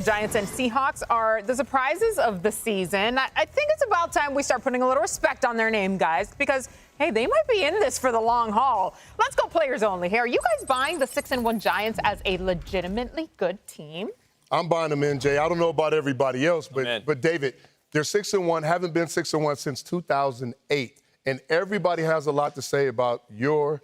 Giants and Seahawks are the surprises of the season. I think it's about time we start putting a little respect on their name, guys, because, hey, they might be in this for the long haul. Let's go players only here. Are you guys buying the 6-1 Giants as a legitimately good team? I'm buying them in, Jay. I don't know about everybody else, but David, they're 6-1, haven't been 6-1 since 2008. And everybody has a lot to say about your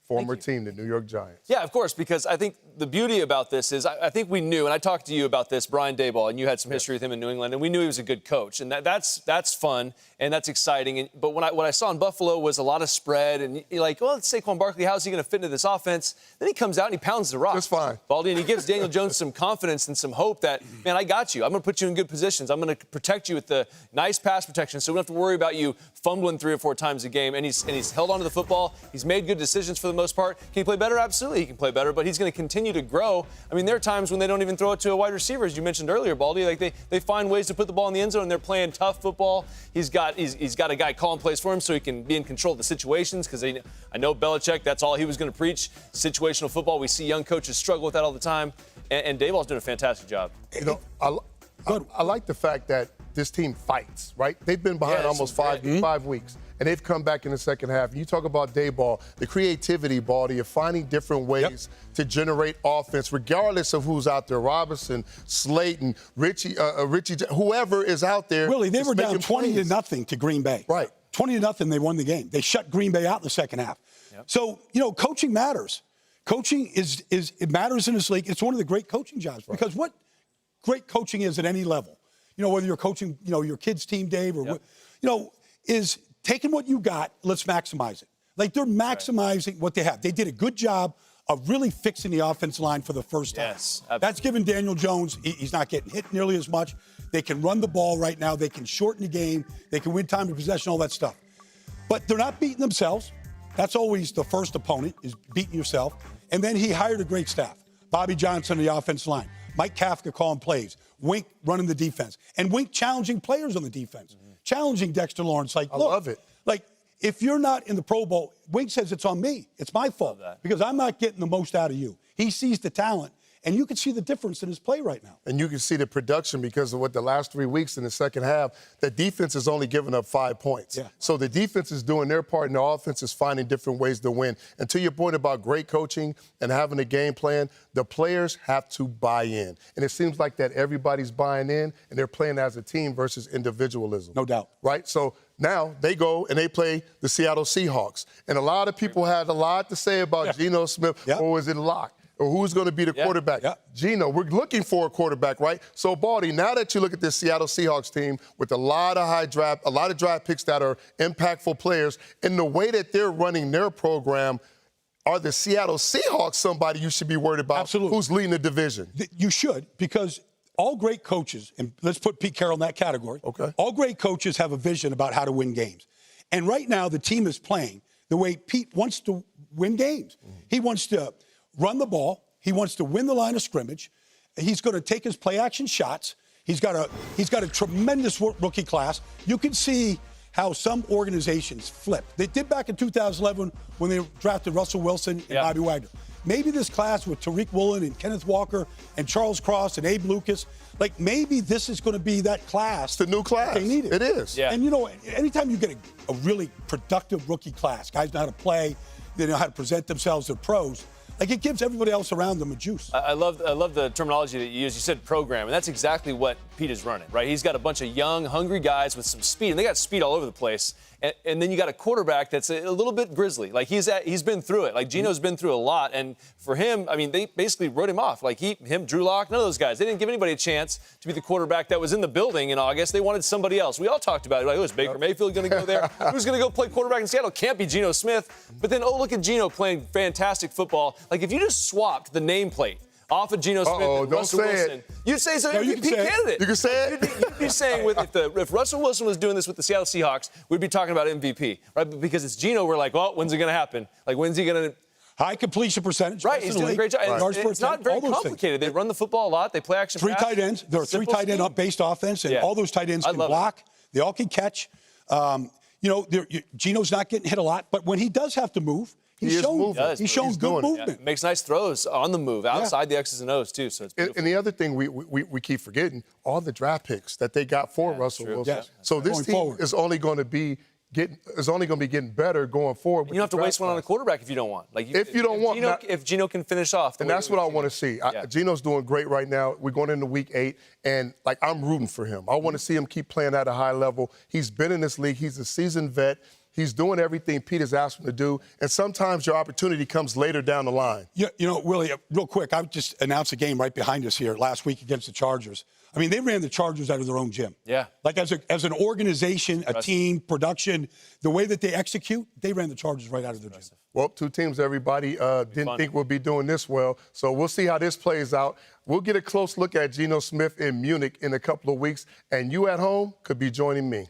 former team, the New York Giants. Yeah, of course, because I think the beauty about this is I think we knew, and I talked to you about this, Brian Daboll, and you had some history with him in New England, and we knew he was a good coach. And that's fun, and that's exciting. But what I saw in Buffalo was a lot of spread, and you're like, well, it's Saquon Barkley. How's he going to fit into this offense? Then he comes out and he pounds the rock. That's fine. Baldy, and he gives Daniel Jones some confidence and some hope that, man, I got you. I'm going to put you in good positions. I'm going to protect you with the nice pass protection, so we don't have to worry about you fumbling 3 or 4 times a game. And he's held onto the football. He's made good decisions for the most part. Can he play better? Absolutely, he can play better, but he's going to continue to grow. I mean, there are times when they don't even throw it to a wide receiver, as you mentioned earlier, Baldy. Like they find ways to put the ball in the end zone, and they're playing tough football. He's got a guy calling plays for him so he can be in control of the situations, because I know Belichick, that's all he was going to preach, situational football. We see young coaches struggle with that all the time, and Daboll's doing a fantastic job. You know, I like the fact that this team fights, right? They've been behind almost 5 weeks, and they've come back in the second half. You talk about Daboll, the creativity, Baldy, of finding different ways to generate offense, regardless of who's out there. Robinson, Slayton, Richie, whoever is out there. Willie, they were down 20-0 to Green Bay. Right. 20-0, they won the game. They shut Green Bay out in the second half. Yep. So, coaching matters. Coaching it matters in this league. It's one of the great coaching jobs, because what great coaching is at any level, whether you're coaching, your kids' team, Dave, or is taking what you got, let's maximize it. Like, they're maximizing what they have. They did a good job of really fixing the offensive line for the first time. Yes, that's given Daniel Jones, he's not getting hit nearly as much. They can run the ball right now. They can shorten the game. They can win time of possession, all that stuff. But they're not beating themselves. That's always the first opponent, is beating yourself. And then he hired a great staff. Bobby Johnson on the offensive line. Mike Kafka calling plays. Wink running the defense. And Wink challenging players on the defense. Challenging Dexter Lawrence. Like, I love it. Like, if you're not in the Pro Bowl, Wink says it's on me. It's my fault because I'm not getting the most out of you. He sees the talent, and you can see the difference in his play right now. And you can see the production because of what the last 3 weeks in the second half, the defense has only given up 5 points. Yeah. So the defense is doing their part, and the offense is finding different ways to win. And to your point about great coaching and having a game plan, the players have to buy in. And it seems like that everybody's buying in, and they're playing as a team versus individualism. No doubt. Right? So now they go and they play the Seattle Seahawks. And a lot of people had a lot to say about Geno Smith, or was it Locke? Or who's going to be the quarterback? Geno, we're looking for a quarterback, right? So, Baldy, now that you look at this Seattle Seahawks team with a lot of draft picks that are impactful players, and the way that they're running their program, are the Seattle Seahawks somebody you should be worried about? Absolutely. Who's leading the division? You should, because all great coaches, and let's put Pete Carroll in that category. Okay. All great coaches have a vision about how to win games. And right now, the team is playing the way Pete wants to win games. He wants to run the ball. He wants to win the line of scrimmage. He's going to take his play-action shots. He's got a tremendous rookie class. You can see how some organizations flip. They did back in 2011 when they drafted Russell Wilson and Bobby Wagner. Maybe this class with Tariq Woolen and Kenneth Walker and Charles Cross and Abe Lucas, like maybe this is going to be that class. It's the new class. They need it. It is. Yeah. And, anytime you get a really productive rookie class, guys know how to play, they know how to present themselves, they're pros. Like, it gives everybody else around them a juice. I love the terminology that you use. You said program, and that's exactly what Pete is running, right? He's got a bunch of young, hungry guys with some speed, and they got speed all over the place. And then you got a quarterback that's a little bit grizzly. Like, he's been through it. Like, Geno's been through a lot. And for him, I mean, they basically wrote him off. Like, Drew Lock, none of those guys. They didn't give anybody a chance to be the quarterback that was in the building in August. They wanted somebody else. We all talked about it. Like, is Baker Mayfield going to go there? Who's going to go play quarterback in Seattle? Can't be Geno Smith. But then, look at Geno playing fantastic football. Like, if you just swapped the nameplate off of Geno Smith and Russell Wilson, you'd say so. You'd be candidate. You can say it. You'd be saying if Russell Wilson was doing this with the Seattle Seahawks, we'd be talking about MVP, right? But because it's Geno, we're like, well, when's it going to happen? Like, when's he going to? High completion percentage. Right, he's doing a great job. Right. It's not very complicated. They run the football a lot. They play action pass. 3 tight ends. There are 3 tight end-based offense, and all those tight ends can block. They all can catch. Geno's not getting hit a lot, but when he does have to move, He's shown good movement. Yeah. Makes nice throws on the move, outside the X's and O's, too. So it's beautiful. And the other thing we keep forgetting, all the draft picks that they got for Russell Wilson. Yes. So this team is only going to be getting better going forward. You don't have to waste one on a quarterback if you don't want. Like if you don't want, if Geno can finish off, and that's what I want to see. Geno's doing great right now. We're going into Week 8, and I'm rooting for him. I want to see him keep playing at a high level. He's been in this league. He's a seasoned vet. He's doing everything Pete has asked him to do, and sometimes your opportunity comes later down the line. You know, Willie, real quick, I just announced a game right behind us here last week against the Chargers. I mean, they ran the Chargers out of their own gym. Yeah. Like as an organization, a team, production, the way that they execute, they ran the Chargers right out of their gym. Well, 2 teams everybody didn't think would be doing this well. So we'll see how this plays out. We'll get a close look at Geno Smith in Munich in a couple of weeks, and you at home could be joining me.